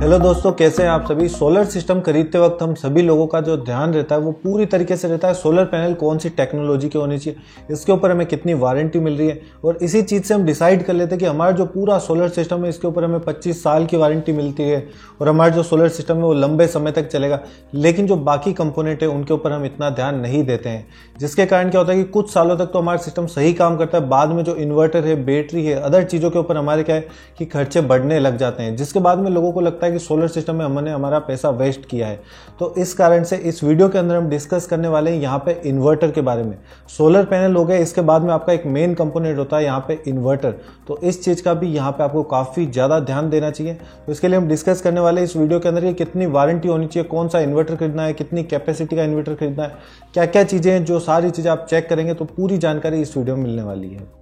Hello दोस्तों, कैसे हैं आप सभी। सोलर सिस्टम खरीदते वक्त हम सभी लोगों का जो ध्यान रहता है वो पूरी तरीके से रहता है सोलर पैनल कौन सी टेक्नोलॉजी की होनी चाहिए, इसके ऊपर हमें कितनी वारंटी मिल रही है, और इसी चीज़ से हम डिसाइड कर लेते हैं कि हमारा जो पूरा सोलर सिस्टम है इसके ऊपर हमें 25 साल की वारंटी मिलती है और हमारा जो सोलर सिस्टम है वो लंबे समय तक चलेगा। लेकिन जो बाकी कंपोनेंट है उनके ऊपर हम इतना ध्यान नहीं देते हैं, जिसके कारण क्या होता है कि कुछ सालों तक तो हमारा सिस्टम सही काम करता है, बाद में जो इन्वर्टर है, बैटरी है, अदर चीज़ों के ऊपर हमारे क्या है कि खर्चे बढ़ने लग जाते हैं, जिसके बाद में लोगों को लगता है कि सोलर सिस्टम में हमने हमारा पैसा वेस्ट किया है। तो इस कारण से इस वीडियो के अंदर हम डिस्कस करने वाले हैं यहाँ पे इन्वर्टर के बारे में। सोलर पैनल हो गया, इसके बाद में आपका एक मेन कंपोनेंट होता है यहाँ पे इन्वर्टर। तो इस चीज़ का भी यहाँ पे आपको काफ़ी ज़्यादा ध्यान देना चाहिए। तो इसके लिए हम डिस्कस करने वाले हैं इस वीडियो के अंदर कि कितनी वारंटी होनी चाहिए, कौन सा इन्वर्टर खरीदना है, कितनी कैपेसिटी का इन्वर्टर खरीदना है, क्या क्या चीज़ें हैं, जो सारी चीज़ें आप चेक करेंगे तो पूरी जानकारी इस वीडियो में मिलने वाली है।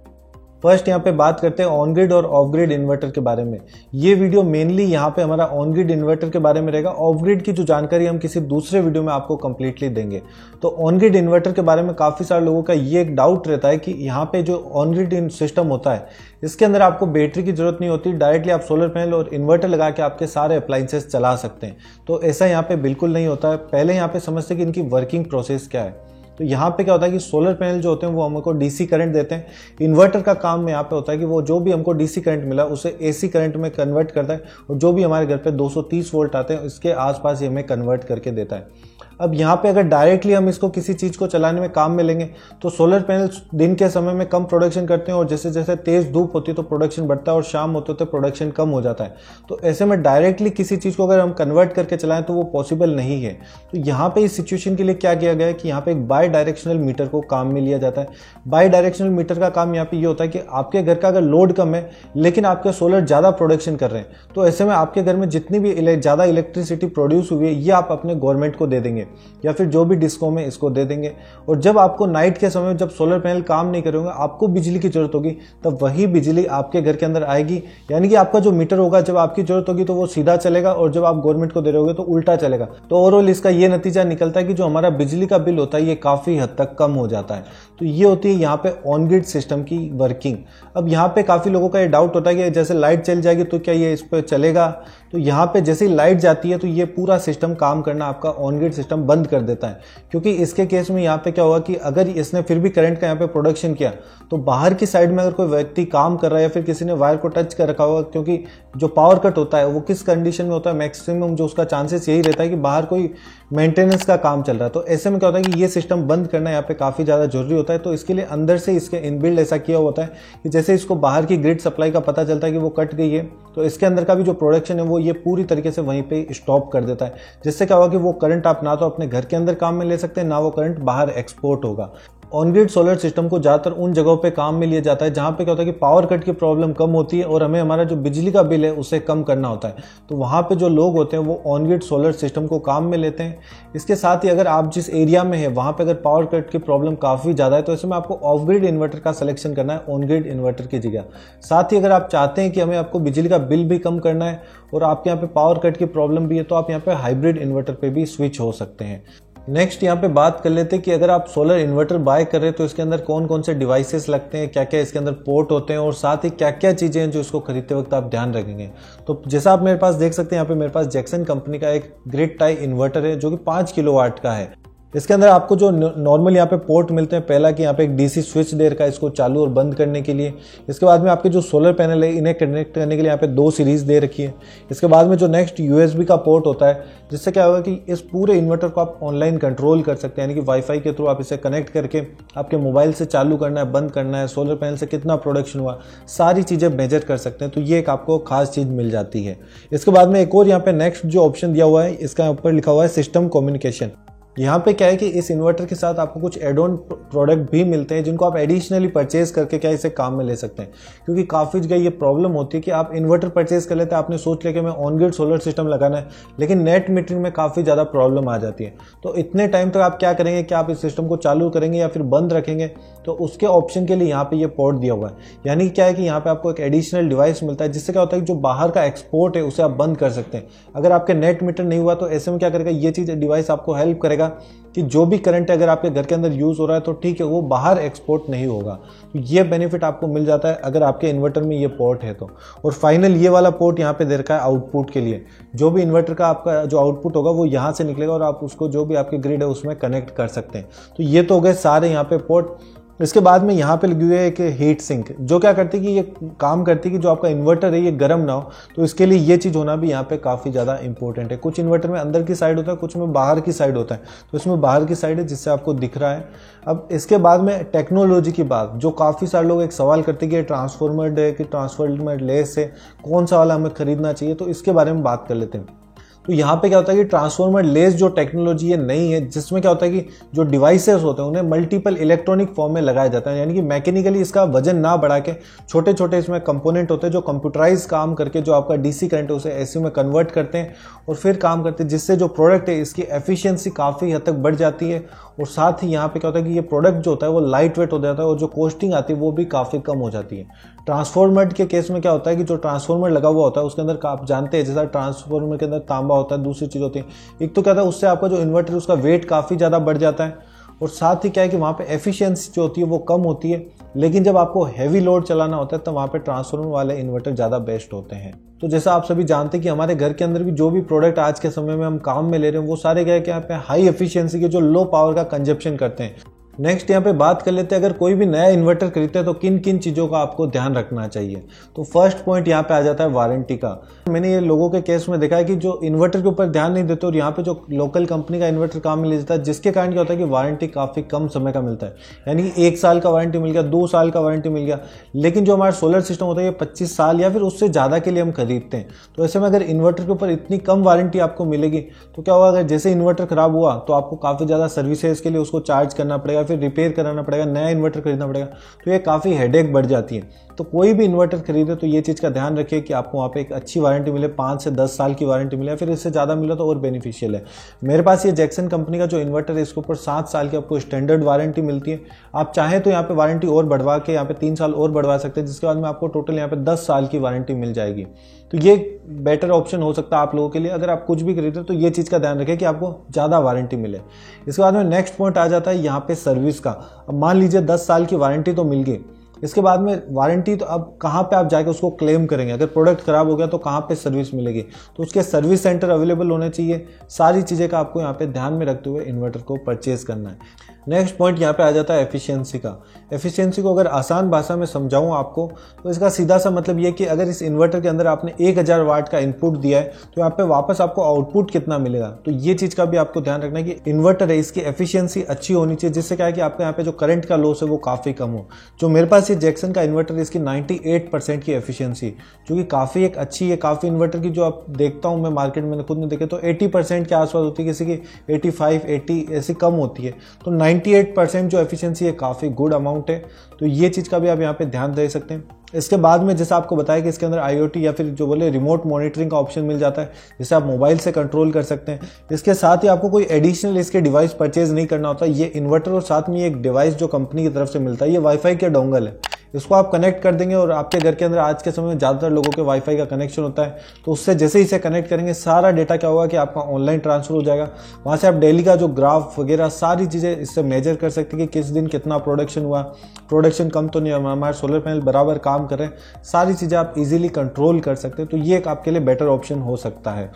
फर्स्ट यहाँ पे बात करते हैं ऑन ग्रिड और ऑफ ग्रिड इन्वर्टर के बारे में। ये वीडियो मेनली यहाँ पे हमारा ऑन ग्रिड इन्वर्टर के बारे में रहेगा। ऑफ ग्रिड की जो जानकारी हम किसी दूसरे वीडियो में आपको कंप्लीटली देंगे। तो ऑन ग्रिड इन्वर्टर के बारे में काफ़ी सारे लोगों का ये एक डाउट रहता है कि यहाँ पे जो ऑन ग्रिड सिस्टम होता है इसके अंदर आपको बैटरी की जरूरत नहीं होती, डायरेक्टली आप सोलर पैनल और इन्वर्टर लगा के आपके सारे अप्लाइंसेस चला सकते हैं। तो ऐसा यहाँ पे बिल्कुल नहीं होता है। पहले यहाँ पे समझते हैं कि इनकी वर्किंग प्रोसेस क्या है। तो यहाँ पे क्या होता है कि सोलर पैनल जो होते हैं वो हमको डीसी करंट देते हैं। इन्वर्टर का काम यहाँ पे होता है कि वो जो भी हमको डीसी करंट मिला उसे एसी करंट में कन्वर्ट करता है, और जो भी हमारे घर पे 230 वोल्ट आते हैं इसके आसपास ये हमें कन्वर्ट करके देता है। अब यहाँ पे अगर डायरेक्टली हम इसको किसी चीज़ को चलाने में काम में लेंगे तो सोलर पैनल दिन के समय में कम प्रोडक्शन करते हैं, और जैसे जैसे तेज़ धूप होती है तो प्रोडक्शन बढ़ता है और शाम होते होते प्रोडक्शन कम हो जाता है। तो ऐसे में डायरेक्टली किसी चीज़ को अगर हम कन्वर्ट करके चलाएं तो वो पॉसिबल नहीं है। तो यहाँ पे इस सिचुएशन के लिए क्या किया गया है कि यहाँ पे एक बाई डायरेक्शनल मीटर को काम में लिया जाता है। बाई डायरेक्शनल मीटर का काम यहाँ पे ये होता है कि आपके घर का अगर लोड कम है लेकिन आपके सोलर ज़्यादा प्रोडक्शन कर रहे हैं, तो ऐसे में आपके घर में जितनी भी ज़्यादा इलेक्ट्रिसिटी प्रोड्यूस हुई है ये आप अपने गवर्नमेंट को दे देंगे या फिर जो भी डिस्कॉम है इसको दे देंगे। और जब आपको नाइट के समय जब सोलर पैनल काम नहीं करेंगे, आपको बिजली की जरूरत होगी, तब वही बिजली आपके घर के अंदर आएगी। यानी कि आपका जो मीटर होगा जब आपकी जरूरत होगी तो वो सीधा चलेगा, और जब आप गवर्नमेंट को दे रहे होगे तो उल्टा चलेगा। तो ओवरऑल इसका ये नतीजा निकलता है कि जो हमारा बिजली का बिल होता है ये काफ़ी हद तक कम हो जाता है। तो ये होती है यहाँ पे ऑन ग्रिड सिस्टम की वर्किंग। अब यहाँ पे काफ़ी लोगों का ये डाउट होता है कि जैसे लाइट चल जाएगी तो क्या ये इस पर चलेगा। तो यहाँ पे जैसे ही लाइट जाती है तो ये पूरा सिस्टम काम करना आपका ऑन ग्रिड सिस्टम बंद कर देता है, क्योंकि इसके केस में यहाँ पे क्या होगा कि अगर इसने फिर भी करंट का यहाँ पे प्रोडक्शन किया तो बाहर की साइड में अगर कोई व्यक्ति काम कर रहा है या फिर किसी ने वायर को टच कर रखा होगा, क्योंकि जो पावर कट होता है वो किस कंडीशन में होता है, मैक्सिमम जो उसका चांसेस यही रहता है कि बाहर कोई मेंटेनेंस का काम चल रहा है। तो ऐसे में क्या होता है कि ये सिस्टम बंद करना यहाँ पे काफ़ी ज़्यादा जरूरी होता है। तो इसके लिए अंदर से इसके इनबिल्ड ऐसा किया होता है कि जैसे इसको बाहर की ग्रिड सप्लाई का पता चलता है कि वो कट गई है तो इसके अंदर का भी जो प्रोडक्शन है वो ये पूरी तरीके से वहीं पे स्टॉप कर देता है, जिससे क्या होगा कि वो करंट आप ना तो अपने घर के अंदर काम में ले सकते हैं, ना वो करंट बाहर एक्सपोर्ट होगा। ऑन ग्रिड सोलर सिस्टम को ज़्यादातर उन जगहों पे काम में लिया जाता है जहाँ पे क्या होता है कि पावर कट की प्रॉब्लम कम होती है और हमें हमारा जो बिजली का बिल है उसे कम करना होता है। तो वहाँ पे जो लोग होते हैं वो ऑन ग्रिड सोलर सिस्टम को काम में लेते हैं। इसके साथ ही अगर आप जिस एरिया में है वहाँ पे अगर पावर कट की प्रॉब्लम काफ़ी ज़्यादा है तो इसमें आपको ऑफ ग्रिड इन्वर्टर का सिलेक्शन करना है ऑन ग्रिड इन्वर्टर की जगह। साथ ही अगर आप चाहते हैं कि हमें आपको बिजली का बिल भी कम करना है और आपके यहाँ पे पावर कट की प्रॉब्लम भी है तो आप यहाँ पे हाइब्रिड इन्वर्टर पे भी स्विच हो सकते हैं। नेक्स्ट यहाँ पे बात कर लेते हैं कि अगर आप सोलर इन्वर्टर बाय कर रहे हैं तो इसके अंदर कौन कौन से डिवाइसेस लगते हैं, क्या क्या इसके अंदर पोर्ट होते हैं, और साथ ही क्या क्या चीज़ें हैं जो इसको खरीदते वक्त आप ध्यान रखेंगे। तो जैसा आप मेरे पास देख सकते हैं यहाँ पे मेरे पास जैक्सन कंपनी का एक ग्रिड टाई इन्वर्टर है जो कि 5 किलोवाट का है। इसके अंदर आपको जो नॉर्मल यहाँ पे पोर्ट मिलते हैं, पहला कि यहाँ पे एक डीसी स्विच दे रखा है इसको चालू और बंद करने के लिए। इसके बाद में आपके जो सोलर पैनल है इन्हें कनेक्ट करने के लिए यहाँ पे 2 सीरीज़ दे रखी है। इसके बाद में जो नेक्स्ट यूएसबी का पोर्ट होता है, जिससे क्या होगा कि इस पूरे इन्वर्टर को आप ऑनलाइन कंट्रोल कर सकते हैं, यानी कि वाईफाई के थ्रू आप इसे कनेक्ट करके आपके मोबाइल से चालू करना है, बंद करना है, सोलर पैनल से कितना प्रोडक्शन हुआ, सारी चीज़ें मेजर कर सकते हैं। तो ये एक आपको खास चीज़ मिल जाती है। इसके बाद में एक और यहाँ पे नेक्स्ट जो ऑप्शन दिया हुआ है इसका ऊपर लिखा हुआ है सिस्टम कम्युनिकेशन। यहाँ पे क्या है कि इस इन्वर्टर के साथ आपको कुछ एड ऑन प्रोडक्ट भी मिलते हैं जिनको आप एडिशनली परचेज करके क्या इसे काम में ले सकते हैं, क्योंकि काफ़ी जगह ये प्रॉब्लम होती है कि आप इन्वर्टर परचेज कर लेते हैं, आपने सोच लिया कि मैं ऑन ग्रिड सोलर सिस्टम लगाना है, लेकिन नेट मीटरिंग में काफ़ी ज़्यादा प्रॉब्लम आ जाती है। तो इतने टाइम तक आप क्या करेंगे कि आप इस सिस्टम को चालू करेंगे या फिर बंद रखेंगे, तो उसके ऑप्शन के लिए यहाँ पे ये पोर्ट दिया हुआ है। यानी क्या है कि यहाँ पे आपको एक एडिशनल डिवाइस मिलता है जिससे क्या होता है कि जो बाहर का एक्सपोर्ट है उसे आप बंद कर सकते हैं। अगर आपके नेट मीटर नहीं हुआ तो ऐसे में क्या करेगा, ये चीज़ डिवाइस आपको हेल्प करेगा रहेगा कि जो भी करंट अगर आपके घर के अंदर यूज़ हो रहा है तो ठीक है, वो बाहर एक्सपोर्ट नहीं होगा। तो ये बेनिफिट आपको मिल जाता है अगर आपके इन्वर्टर में ये पोर्ट है तो। और फाइनल ये वाला पोर्ट यहाँ पे दे रखा है आउटपुट के लिए। जो भी इन्वर्टर का आपका जो आउटपुट होगा वो यहाँ से निकलेगा और आप उसको जो भी आपके ग्रिड है उसमें कनेक्ट कर सकते हैं। तो ये तो हो गए सारे यहाँ पे पोर्ट। इसके बाद में यहाँ पे लगी हुई है एक हीट सिंक, जो क्या करती है कि ये काम करती है कि जो आपका इन्वर्टर है ये गर्म ना हो, तो इसके लिए ये चीज़ होना भी यहाँ पे काफ़ी ज़्यादा इंपॉर्टेंट है। कुछ इन्वर्टर में अंदर की साइड होता है, कुछ में बाहर की साइड होता है, तो इसमें बाहर की साइड है जिससे आपको दिख रहा है। अब इसके बाद में टेक्नोलॉजी की बात, जो काफ़ी सारे लोग एक सवाल करते हैं कि ट्रांसफॉर्मर है कि ट्रांसफॉर्मर लेस है, कौन सा वाला हमें खरीदना चाहिए, तो इसके बारे में बात कर लेते हैं। तो यहाँ पे क्या होता है कि ट्रांसफॉर्मर लेस जो टेक्नोलॉजी है नहीं है, जिसमें क्या होता है कि जो डिवाइसेस होते हैं उन्हें मल्टीपल इलेक्ट्रॉनिक फॉर्म में लगाया जाता है, यानी कि मैकेनिकली इसका वजन ना बढ़ा के छोटे छोटे इसमें कंपोनेंट होते हैं जो कंप्यूटराइज काम करके जो आपका डीसी करंट है उसे एसी में कन्वर्ट करते हैं और फिर काम करते हैं, जिससे जो प्रोडक्ट है इसकी एफिशिएंसी काफ़ी हद तक बढ़ जाती है। और साथ ही यहाँ पे क्या होता है कि ये प्रोडक्ट जो होता है वो लाइट वेट हो जाता है और जो कॉस्टिंग आती है वो भी काफ़ी कम हो जाती है। ट्रांसफॉर्मर के केस में क्या होता है कि जो ट्रांसफॉर्मर लगा हुआ होता है उसके अंदर आप जानते हैं जैसा ट्रांसफॉर्मर के अंदर तांबा होता है, दूसरी चीज़ होती है, एक तो क्या होता है उससे आपका जो इन्वर्टर है उसका वेट काफ़ी ज़्यादा बढ़ जाता है और साथ ही क्या है कि वहाँ पे एफिशिएंसी जो होती है वो कम होती है। लेकिन जब आपको हैवी लोड चलाना होता है तो वहाँ पे ट्रांसफॉर्मर वाले इन्वर्टर ज़्यादा बेस्ट होते हैं। तो जैसा आप सभी जानते हैं कि हमारे घर के अंदर भी जो भी प्रोडक्ट आज के समय में हम काम में ले रहे हैं वो सारे क्या है कि यहाँ पे हाई एफिशिएंसी के जो लो पावर का कंजप्शन करते हैं। नेक्स्ट यहाँ पे बात कर लेते हैं अगर कोई भी नया इन्वर्टर खरीदते हैं तो किन किन चीज़ों का आपको ध्यान रखना चाहिए। तो फर्स्ट पॉइंट यहाँ पे आ जाता है वारंटी का। मैंने ये लोगों के केस में देखा है कि जो इन्वर्टर के ऊपर ध्यान नहीं देते और यहाँ पे जो लोकल कंपनी का इन्वर्टर काम में ले जाता है, जिसके कारण क्या होता है कि वारंटी काफ़ी कम समय का मिलता है, यानी कि 1 साल का वारंटी मिल गया, 2 साल का वारंटी मिल गया। लेकिन जो हमारा सोलर सिस्टम होता है ये 25 साल या फिर उससे ज़्यादा के लिए हम खरीदते हैं। तो ऐसे में अगर इन्वर्टर के ऊपर इतनी कम वारंटी आपको मिलेगी तो क्या होगा, अगर जैसे इन्वर्टर खराब हुआ तो आपको काफ़ी ज़्यादा सर्विसेज के लिए उसको चार्ज करना पड़ेगा, फिर रिपेयर कराना पड़ेगा, नया इन्वर्टर खरीदना पड़ेगा, तो ये काफ़ी हेडेक बढ़ जाती है। तो कोई भी इन्वर्टर खरीदे तो ये चीज़ का ध्यान रखिए कि आपको वहाँ पे एक अच्छी वारंटी मिले, 5 से 10 साल की वारंटी मिले, फिर इससे ज़्यादा मिले तो और बेनिफिशियल है। मेरे पास ये जैक्सन कंपनी का जो इन्वर्टर है इसके ऊपर 7 साल की आपको स्टैंडर्ड वारंटी मिलती है। आप चाहें तो यहाँ पे वारंटी और बढ़वा के यहाँ पे 3 साल और बढ़वा सकते हैं, जिसके बाद में आपको टोटल यहाँ पे 10 साल की वारंटी मिल जाएगी। तो ये बेटर ऑप्शन हो सकता है आप लोगों के लिए। अगर आप कुछ भी खरीदे तो ये चीज़ का ध्यान रखें कि आपको ज़्यादा वारंटी मिले। इसके बाद में नेक्स्ट पॉइंट आ जाता है यहाँ पे सर्विस का। अब मान लीजिए 10 साल की वारंटी तो मिल गई, इसके बाद में वारंटी तो अब कहाँ पे आप जाके उसको क्लेम करेंगे, अगर प्रोडक्ट खराब हो गया तो कहाँ पे सर्विस मिलेगी, तो उसके सर्विस सेंटर अवेलेबल होने चाहिए। सारी चीज़ें का आपको यहाँ पे ध्यान में रखते हुए इन्वर्टर को परचेज करना है। नेक्स्ट पॉइंट यहाँ पे आ जाता है एफिशिएंसी का। एफिशिएंसी को अगर आसान भाषा में समझाऊँ आपको तो इसका सीधा सा मतलब ये कि अगर इस इन्वर्टर के अंदर आपने 1000 वाट का इनपुट दिया है तो यहाँ पे वापस आपको आउटपुट कितना मिलेगा। तो ये चीज़ का भी आपको ध्यान रखना है कि इन्वर्टर है इसकी एफिशिएंसी अच्छी होनी चाहिए, जिससे क्या है कि आपका यहाँ पे जो करंट का लॉस है वो काफ़ी कम हो। जो मेरे पास ये जैक्सन का इन्वर्टर है इसकी 98% की एफिशिएंसी, जो कि काफ़ी एक अच्छी है। काफ़ी इन्वर्टर की जो आप देखता हूँ मैं मार्केट में खुद नहीं देखे तो 80% के आसपास होती है, किसी की 85, 80 ऐसी कम होती है। तो 98% जो एफिशिएंसी है काफ़ी गुड अमाउंट है। तो ये चीज़ का भी आप यहाँ पे ध्यान दे सकते हैं। इसके बाद में जैसा आपको बताया कि इसके अंदर IoT या फिर जो बोले रिमोट मॉनिटरिंग का ऑप्शन मिल जाता है, जिसे आप मोबाइल से कंट्रोल कर सकते हैं। इसके साथ ही आपको कोई एडिशनल इसके डिवाइस परचेज नहीं करना होता। ये इन्वर्टर और साथ में एक डिवाइस जो कंपनी की तरफ से मिलता है, ये वाईफाई के डोंगल है, इसको आप कनेक्ट कर देंगे और आपके घर के अंदर आज के समय में ज़्यादातर लोगों के वाईफाई का कनेक्शन होता है। तो उससे जैसे ही इसे कनेक्ट करेंगे सारा डेटा क्या होगा कि आपका ऑनलाइन ट्रांसफर हो जाएगा। वहाँ से आप डेली का जो ग्राफ वगैरह सारी चीज़ें इससे मेजर कर सकते हैं कि किस दिन कितना प्रोडक्शन हुआ, प्रोडक्शन कम तो नहीं, हमारे सोलर पैनल बराबर काम कर रहे हैं, सारी चीज़ें आप इजीली कंट्रोल कर सकते हैं। तो ये एक आपके लिए बेटर ऑप्शन हो सकता है।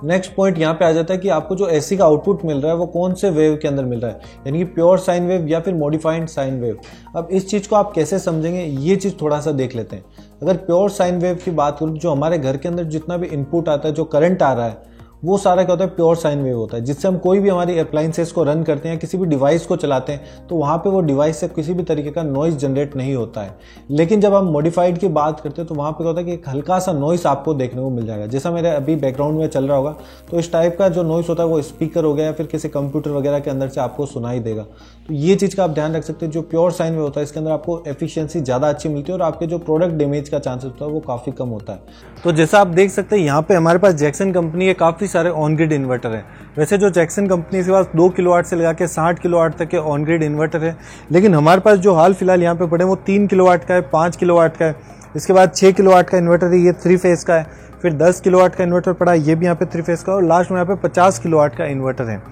नेक्स्ट पॉइंट यहाँ पे आ जाता है कि आपको जो एसी का आउटपुट मिल रहा है वो कौन से वेव के अंदर मिल रहा है, यानी कि प्योर साइन वेव या फिर मॉडिफाइड साइन वेव। अब इस चीज़ को आप कैसे समझेंगे ये चीज़ थोड़ा सा देख लेते हैं। अगर प्योर साइन वेव की बात करूँ, जो हमारे घर के अंदर जितना भी इनपुट आता है, जो करंट आ रहा है, वो सारा क्या होता है प्योर साइन वेव होता है, जिससे हम कोई भी हमारी अप्लाइंसेस को रन करते हैं, किसी भी डिवाइस को चलाते हैं तो वहाँ पे वो डिवाइस से किसी भी तरीके का नॉइस जनरेट नहीं होता है। लेकिन जब हम मॉडिफाइड की बात करते हैं तो वहाँ पे क्या होता है कि एक हल्का सा नॉइस आपको देखने को मिल जाएगा, जैसा मेरे अभी बैकग्राउंड में चल रहा होगा। तो इस टाइप का जो नॉइस होता है वो स्पीकर हो गया या फिर किसी कंप्यूटर वगैरह के अंदर से आपको सुनाई देगा। तो ये चीज़ का आप ध्यान रख सकते हैं। जो प्योर साइन वेव होता है इसके अंदर आपको एफिशिएंसी ज़्यादा अच्छी मिलती है और आपके जो प्रोडक्ट डैमेज का चांसेस होता है वो काफ़ी कम होता है। तो जैसा आप देख सकते हैं यहाँ पे हमारे पास जैक्सन कंपनी के काफ़ी सारे ऑन ग्रिड इन्वर्टर है। वैसे जो जैक्सन कंपनी के पास 2 किलोवाट से लगा के 60 किलोवाट तक के ऑन ग्रिड इन्वर्टर है, लेकिन हमारे पास जो हाल फिलहाल यहाँ पे पड़े वो 3 किलोवाट का है, 5 किलोवाट का है, इसके बाद 6 किलोवाट का इन्वर्टर है, ये 3 फेज का है, फिर 10 किलोवाट का इन्वर्टर पड़ा है, ये भी यहाँ पे 3 फेज का, और लास्ट में यहाँ पे 50 किलोवाट का इन्वर्टर है।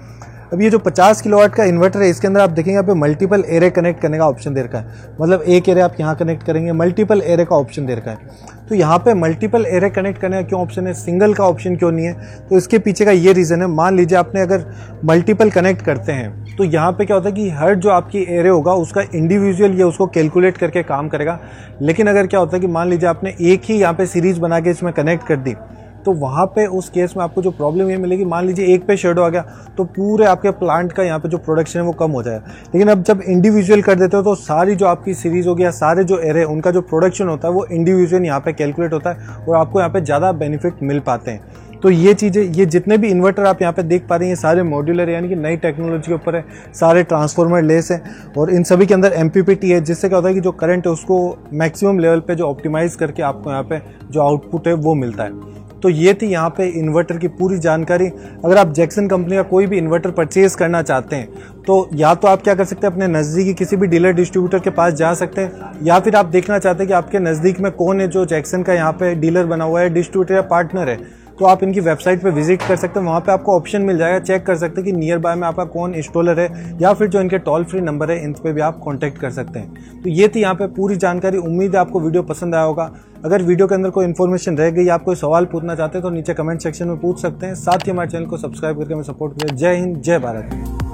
अब ये जो 50 किलोवाट का इन्वर्टर है, इसके अंदर आप देखेंगे यहाँ पे मल्टीपल एरे कनेक्ट करने का ऑप्शन दे रखा है। मतलब एक एरे आप यहाँ कनेक्ट करेंगे, मल्टीपल एरे का ऑप्शन दे रखा है। तो यहाँ पे मल्टीपल एरे कनेक्ट करने का क्यों ऑप्शन है, सिंगल का ऑप्शन क्यों नहीं है? तो इसके पीछे का ये रीज़न है, मान लीजिए आपने अगर मल्टीपल कनेक्ट करते हैं तो यहाँ पे क्या होता है कि हर जो आपकी एरे होगा उसका इंडिविजुअल ये उसको कैलकुलेट करके काम करेगा। लेकिन अगर क्या होता है कि मान लीजिए आपने एक ही यहाँ पे सीरीज बना के इसमें कनेक्ट कर दी, तो वहाँ पे उस केस में आपको जो प्रॉब्लम ये मिलेगी, मान लीजिए एक पे शेडो आ गया तो पूरे आपके प्लांट का यहाँ पे जो प्रोडक्शन है वो कम हो जाएगा। लेकिन अब जब इंडिविजुअल कर देते हो तो सारी जो आपकी सीरीज होगी या सारे जो एरे उनका जो प्रोडक्शन होता है वो इंडिविजुअल यहाँ पे कैलकुलेट होता है और आपको यहाँ पे ज़्यादा बेनिफिट मिल पाते हैं। तो ये चीज़ें, ये जितने भी इन्वर्टर आप यहाँ पे देख पा रहे हैं, ये सारे मॉड्यूलर यानी कि नई टेक्नोलॉजी के ऊपर है, सारे ट्रांसफार्मर लेस हैं और इन सभी के अंदर MPPT है, जिससे क्या होता है कि जो करंट है उसको मैक्सिमम लेवल पे जो ऑप्टिमाइज करके आपको यहाँ पे जो आउटपुट है वो मिलता है। तो ये थी यहाँ पे इन्वर्टर की पूरी जानकारी। अगर आप जैक्सन कंपनी का कोई भी इन्वर्टर परचेज करना चाहते हैं तो या तो आप क्या कर सकते हैं, अपने नज़दीकी किसी भी डीलर डिस्ट्रीब्यूटर के पास जा सकते हैं, या फिर आप देखना चाहते हैं कि आपके नज़दीक में कौन है जो जैक्सन का यहाँ पे डीलर बना हुआ है, डिस्ट्रीब्यूटर या पार्टनर है, तो आप इनकी वेबसाइट पे विजिट कर सकते हैं। वहाँ पे आपको ऑप्शन मिल जाएगा, चेक कर सकते हैं कि नियर बाय में आपका कौन इंस्टॉलर है, या फिर जो इनके टोल फ्री नंबर है इन पे भी आप कांटेक्ट कर सकते हैं। तो ये थी यहाँ पे पूरी जानकारी। उम्मीद है आपको वीडियो पसंद आया होगा। अगर वीडियो के अंदर कोई इन्फॉर्मेशन रह गई, आप कोई सवाल पूछना चाहते हैं तो नीचे कमेंट सेक्शन में पूछ सकते हैं। साथ ही हमारे चैनल को सब्सक्राइब करके हमें सपोर्ट करें। जय हिंद, जय भारत।